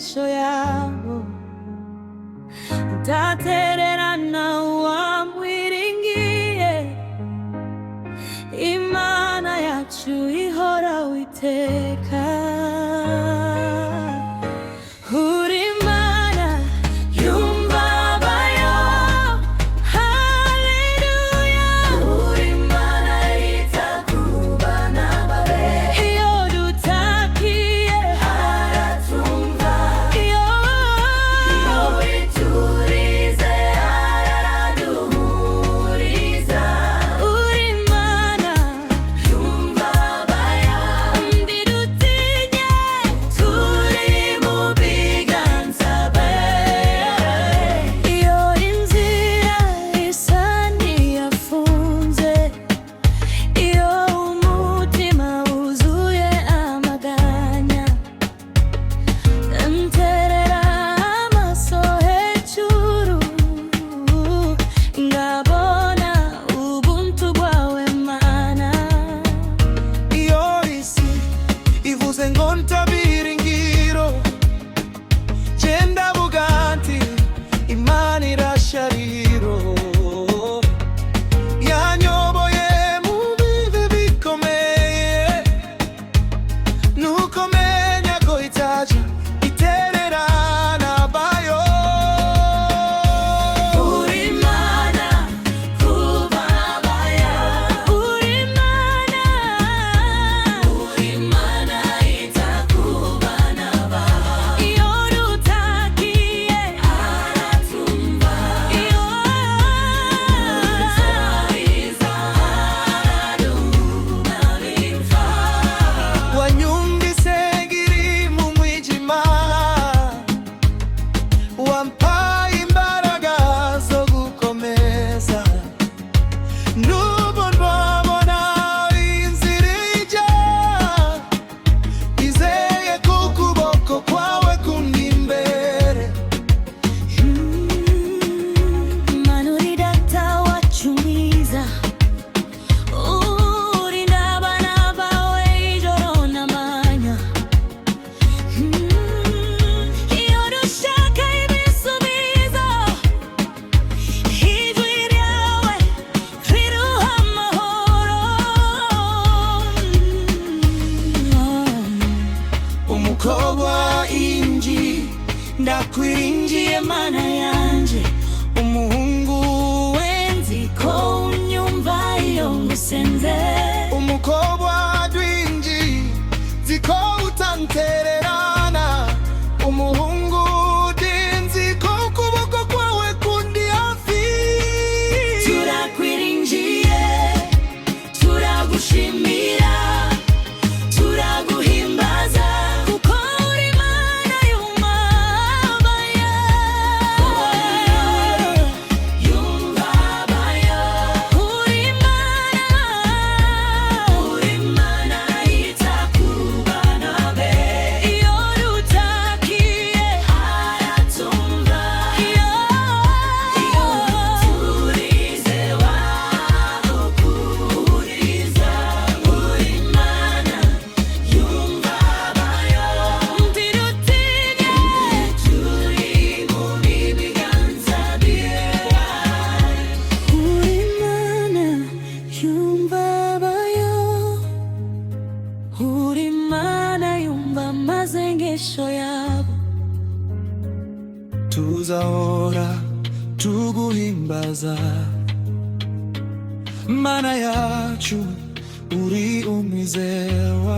masengesho yabo. Ndatererana uwamwiringiye, Imana yacu ihora Uwiteka. Uri Imana yumva abayo, haleluya. Uri Imana yita ku bana bawe, iyo dutakiye aratumva, iyo witurize araduhumuriza. Uri Imana yumva abayo, ndidutinye turi mu biganza byawe. Iyo inzira isa n'iyafunze, iyo umutima wuzuye amaganya, nterera amaso hejuru, ngabona ubuntu bwawe Mana. Iyo isi ivuze ngo ntabiringiro, je ndavuga nti Imana irashariro. Yanyoboye mu bihe bikomeye, nuko menya ko itaja itererana abayo. Uri Imana kuba abayo, uri Imana, uri Imana yita ku bana bawe, iyo dutakiye aratumva, iyo witurize araduhumuriza. Wanyumvise ngiri mu mwijima, wampaye imbaraga zo gukomeza. N'ubu ntabona inzira ijya, izeye ko ukuboko kwawe kundi imbere. Mana uri data wacu mwiza, urinda abana bawe ijoro n'amanywa. Iyo dushaka ibisubizo, ijwi ryawe riduha amahoro. Umukobwa inji ndakwiringiye Mana yanje, Umuhungu wenzi ko unyumva iyo ngusenze. umukobwa dwinji ziko utantererana. Umuhungu dinzi ko ukuboko kwawe kundi hafi. Turakwiringiye, turagushimira, turaguhimbaza, kuko uri Imana yumva abayo, yumva abayo. Uri Imana yita ku bana be, iyo dutakiye aratumva, iyo witurize araduhumuriza. Uri Imana yumva abayo, ndidutinye turi mu biganza byawe. Uri Imana yumva abayo, uri Imana yumva amasengesho yabo. Tuzahora tuguhimbaza, Mana yacu uri umwizerwa.